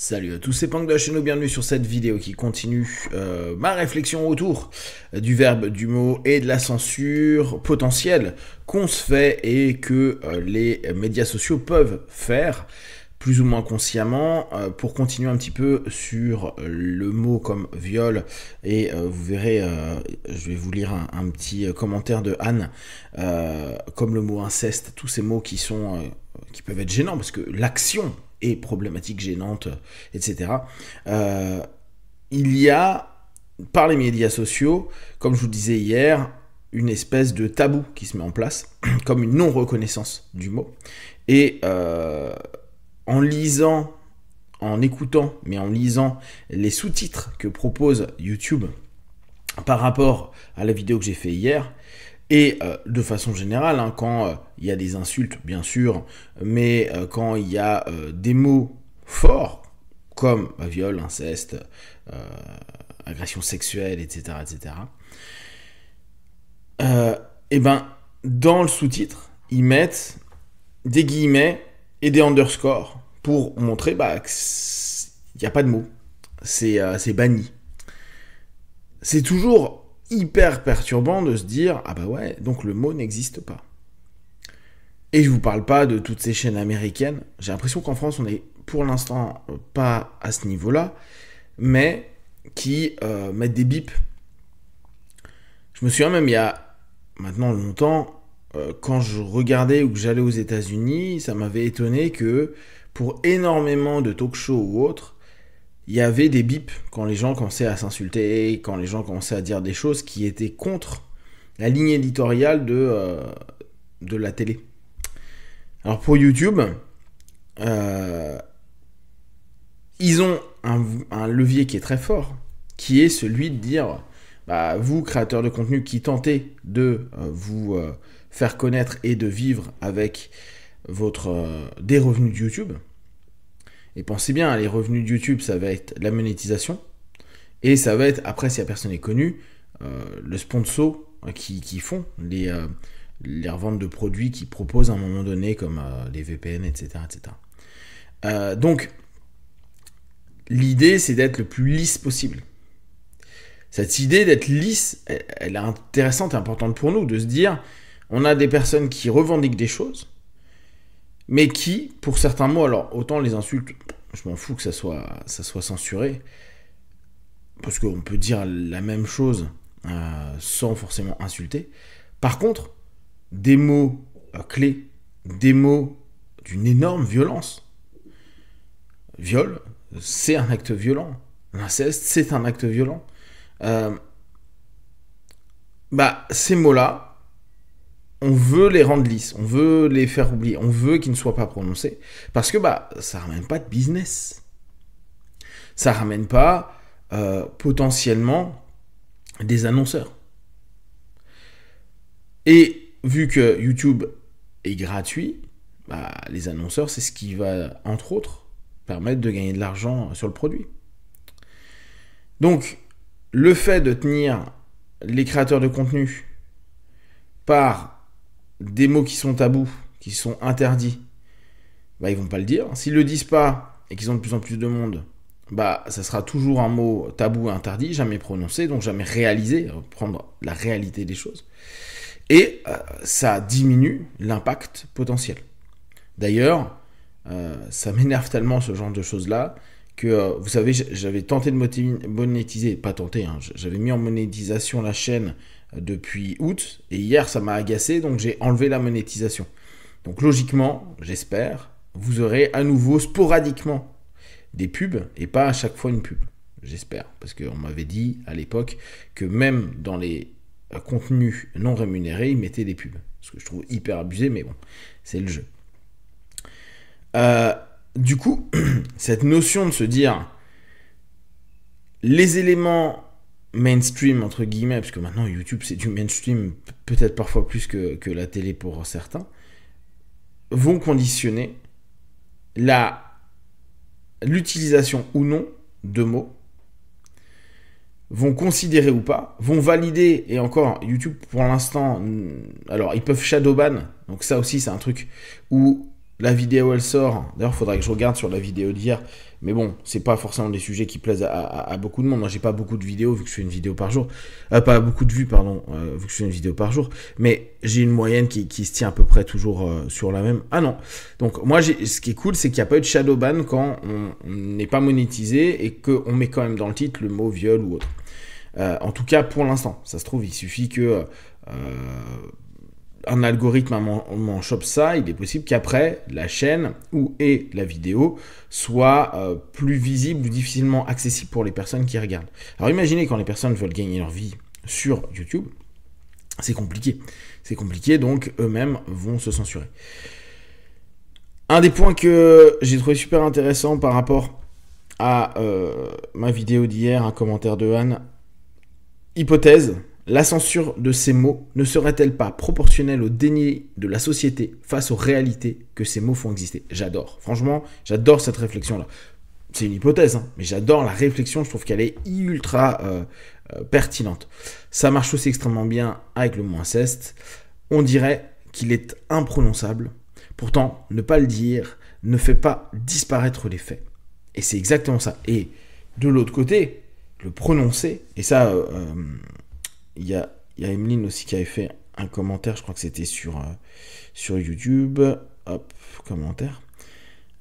Salut à tous, c'est Pang de la chaîne, bienvenue sur cette vidéo qui continue ma réflexion autour du verbe, du mot et de la censure potentielle qu'on se fait et que les médias sociaux peuvent faire plus ou moins consciemment pour continuer un petit peu sur le mot comme viol et vous verrez, je vais vous lire un petit commentaire de Anne comme le mot inceste, tous ces mots qui peuvent être gênants parce que l'action et problématiques gênantes, etc. Il y a, par les médias sociaux, comme je vous disais hier, une espèce de tabou qui se met en place, comme une non-reconnaissance du mot. Et en lisant, en écoutant, mais en lisant les sous-titres que propose YouTube par rapport à la vidéo que j'ai fait hier, et de façon générale, hein, quand il y a des insultes, bien sûr, mais quand il y a des mots forts, comme viol, inceste, agression sexuelle, etc., et ben, dans le sous-titre, ils mettent des guillemets et des underscores pour montrer qu'il n'y a pas de mots. C'est banni. C'est toujours hyper perturbant de se dire « Ah bah ouais, donc le mot n'existe pas ». Et je vous parle pas de toutes ces chaînes américaines. J'ai l'impression qu'en France, on est pour l'instant pas à ce niveau-là, mais qui mettent des bips. Je me souviens même il y a maintenant longtemps, quand je regardais ou que j'allais aux États-Unis, ça m'avait étonné que pour énormément de talk-shows ou autres, il y avait des bips quand les gens commençaient à s'insulter, quand les gens commençaient à dire des choses qui étaient contre la ligne éditoriale de la télé. Alors pour YouTube, ils ont un levier qui est très fort, qui est celui de dire, vous, créateurs de contenu qui tentez de vous faire connaître et de vivre avec des revenus de YouTube. Et pensez bien, les revenus de YouTube, ça va être la monétisation. Et ça va être, après, si la personne est connue, le sponsor qui font les reventes de produits qu'ils proposent à un moment donné, comme les VPN, etc. Donc, l'idée, c'est d'être le plus lisse possible. Cette idée d'être lisse, elle est intéressante et importante pour nous, de se dire, on a des personnes qui revendiquent des choses, mais qui, pour certains mots, alors autant les insultes, je m'en fous que ça soit censuré, parce qu'on peut dire la même chose sans forcément insulter. Par contre, des mots clés, des mots d'une énorme violence. Viol, c'est un acte violent. L'inceste, c'est un acte violent. Ces mots-là, on veut les rendre lisses, on veut les faire oublier, on veut qu'ils ne soient pas prononcés, parce que ça ramène pas de business. Ça ramène pas potentiellement des annonceurs. Et vu que YouTube est gratuit, les annonceurs, c'est ce qui va, entre autres, permettre de gagner de l'argent sur le produit. Donc, le fait de tenir les créateurs de contenu par des mots qui sont tabous, qui sont interdits, ils vont pas le dire. S'ils le disent pas et qu'ils ont de plus en plus de monde, ça sera toujours un mot tabou et interdit, jamais prononcé, donc jamais réalisé, prendre la réalité des choses. Et ça diminue l'impact potentiel. D'ailleurs, ça m'énerve tellement ce genre de choses-là, que vous savez, j'avais tenté de monétiser, pas tenté, j'avais mis en monétisation la chaîne depuis août, et hier ça m'a agacé, donc j'ai enlevé la monétisation. Donc logiquement, j'espère, vous aurez à nouveau sporadiquement des pubs, et pas à chaque fois une pub. J'espère, parce qu'on m'avait dit à l'époque que même dans les contenus non rémunérés, ils mettaient des pubs. Ce que je trouve hyper abusé, mais bon, c'est le jeu. Du coup, cette notion de se dire les éléments mainstream, entre guillemets, parce que maintenant YouTube c'est du mainstream, peut-être parfois plus que la télé pour certains, vont conditionner l'utilisation ou non de mots, vont considérer ou pas, vont valider, et encore, YouTube pour l'instant, alors ils peuvent shadowban, donc ça aussi c'est un truc où la vidéo elle sort, d'ailleurs il faudrait que je regarde sur la vidéo d'hier, mais bon, c'est pas forcément des sujets qui plaisent à beaucoup de monde. Moi j'ai pas beaucoup de vidéos vu que je fais une vidéo par jour, pas beaucoup de vues pardon, vu que je fais une vidéo par jour, mais j'ai une moyenne qui se tient à peu près toujours sur la même. Ah non, donc moi ce qui est cool c'est qu'il n'y a pas eu de shadow ban quand on n'est pas monétisé et qu'on met quand même dans le titre le mot viol ou autre. En tout cas pour l'instant, ça se trouve il suffit que un algorithme m'en chope ça, il est possible qu'après, la chaîne et la vidéo soient plus visibles ou difficilement accessibles pour les personnes qui regardent. Alors imaginez quand les personnes veulent gagner leur vie sur YouTube, c'est compliqué. C'est compliqué, donc eux-mêmes vont se censurer. Un des points que j'ai trouvé super intéressant par rapport à ma vidéo d'hier, un commentaire de Anne, hypothèse. La censure de ces mots ne serait-elle pas proportionnelle au déni de la société face aux réalités que ces mots font exister? J'adore. Franchement, j'adore cette réflexion-là. C'est une hypothèse, hein, mais j'adore la réflexion. Je trouve qu'elle est ultra pertinente. Ça marche aussi extrêmement bien avec le mot inceste. On dirait qu'il est imprononçable. Pourtant, ne pas le dire ne fait pas disparaître les faits. Et c'est exactement ça. Et de l'autre côté, le prononcer, et ça... Il y a Emeline aussi qui avait fait un commentaire, je crois que c'était sur YouTube, hop, commentaire,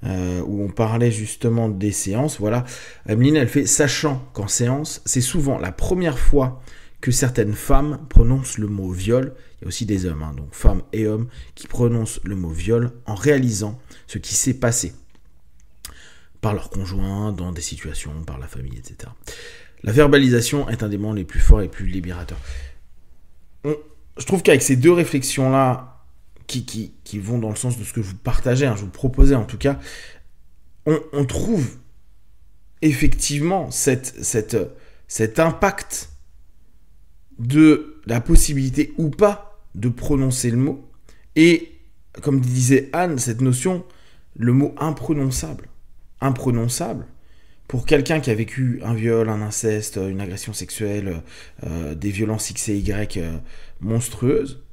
où on parlait justement des séances, voilà. Emeline, elle fait, sachant qu'en séance, c'est souvent la première fois que certaines femmes prononcent le mot viol, il y a aussi des hommes, hein, donc femmes et hommes, qui prononcent le mot viol en réalisant ce qui s'est passé par leur conjoint, dans des situations, par la famille, etc. La verbalisation est un des moments les plus forts et les plus libérateurs. Je trouve qu'avec ces deux réflexions-là, qui vont dans le sens de ce que je vous partageais, hein, je vous proposais en tout cas, on trouve effectivement cet impact de la possibilité ou pas de prononcer le mot. Et, comme disait Anne, cette notion, le mot imprononçable. Imprononçable. Pour quelqu'un qui a vécu un viol, un inceste, une agression sexuelle, des violences X et Y monstrueuses,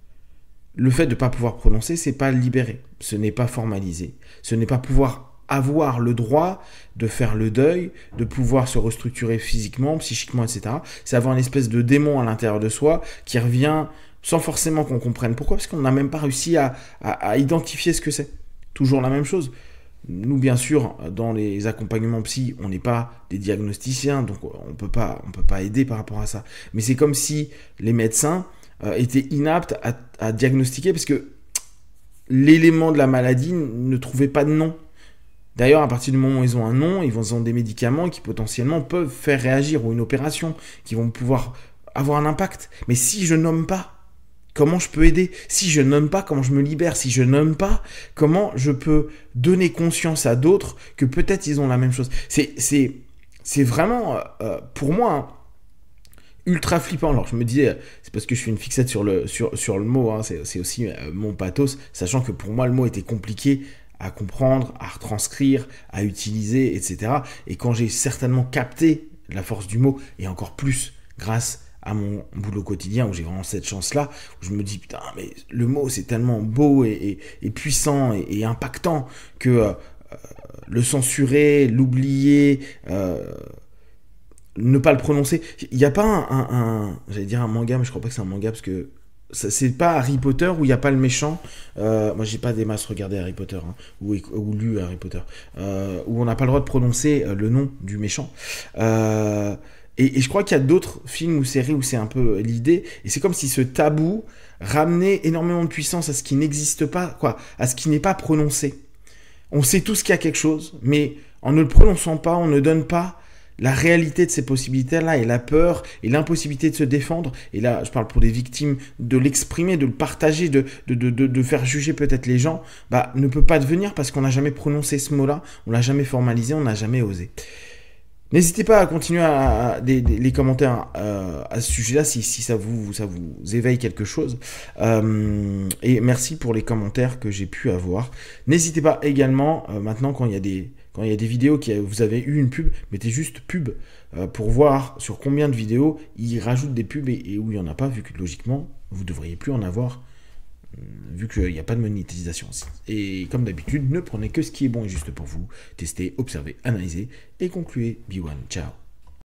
le fait de ne pas pouvoir prononcer, c'est pas libérer. Ce n'est pas formalisé. Ce n'est pas pouvoir avoir le droit de faire le deuil, de pouvoir se restructurer physiquement, psychiquement, etc. C'est avoir une espèce de démon à l'intérieur de soi qui revient sans forcément qu'on comprenne pourquoi, parce qu'on n'a même pas réussi à identifier ce que c'est. Toujours la même chose. Nous, bien sûr, dans les accompagnements psy, on n'est pas des diagnosticiens, donc on peut pas aider par rapport à ça. Mais c'est comme si les médecins étaient inaptes à diagnostiquer, parce que l'élément de la maladie ne trouvait pas de nom. D'ailleurs, à partir du moment où ils ont un nom, ils ont des médicaments qui potentiellement peuvent faire réagir, ou une opération, qui vont pouvoir avoir un impact. Mais si je nomme pas, comment je peux aider? Si je nomme pas, comment je me libère? Si je nomme pas, comment je peux donner conscience à d'autres que peut-être ils ont la même chose? C'est vraiment, pour moi, hein, ultra flippant. Alors je me disais, c'est parce que je suis une fixette sur le mot, hein, c'est aussi mon pathos, sachant que pour moi le mot était compliqué à comprendre, à retranscrire, à utiliser, etc. Et quand j'ai certainement capté la force du mot, et encore plus grâce à mon boulot quotidien, où j'ai vraiment cette chance-là, où je me dis, putain, mais le mot, c'est tellement beau et puissant et impactant que le censurer, l'oublier, ne pas le prononcer. Il n'y a pas j'allais dire un manga, mais je crois pas que c'est un manga, parce que c'est pas Harry Potter où il n'y a pas le méchant. Moi, j'ai pas des masses regardé Harry Potter, hein, ou lu Harry Potter, où on n'a pas le droit de prononcer le nom du méchant. Et je crois qu'il y a d'autres films ou séries où c'est un peu l'idée, et c'est comme si ce tabou ramenait énormément de puissance à ce qui n'existe pas, quoi, à ce qui n'est pas prononcé. On sait tous qu'il y a quelque chose, mais en ne le prononçant pas, on ne donne pas la réalité de ces possibilités-là, et la peur, et l'impossibilité de se défendre, et là, je parle pour des victimes, de l'exprimer, de le partager, de faire juger peut-être les gens, ne peut pas devenir parce qu'on n'a jamais prononcé ce mot-là, on l'a jamais formalisé, on n'a jamais osé. N'hésitez pas à continuer les commentaires à ce sujet-là si ça vous éveille quelque chose. Et merci pour les commentaires que j'ai pu avoir. N'hésitez pas également, maintenant quand il y a des vidéos vous avez eu une pub, mettez juste pub pour voir sur combien de vidéos ils rajoutent des pubs et où il n'y en a pas, vu que logiquement, vous ne devriez plus en avoir vu qu'il n'y a pas de monétisation aussi. Et comme d'habitude, ne prenez que ce qui est bon et juste pour vous. Testez, observez, analysez et concluez. Be one, ciao.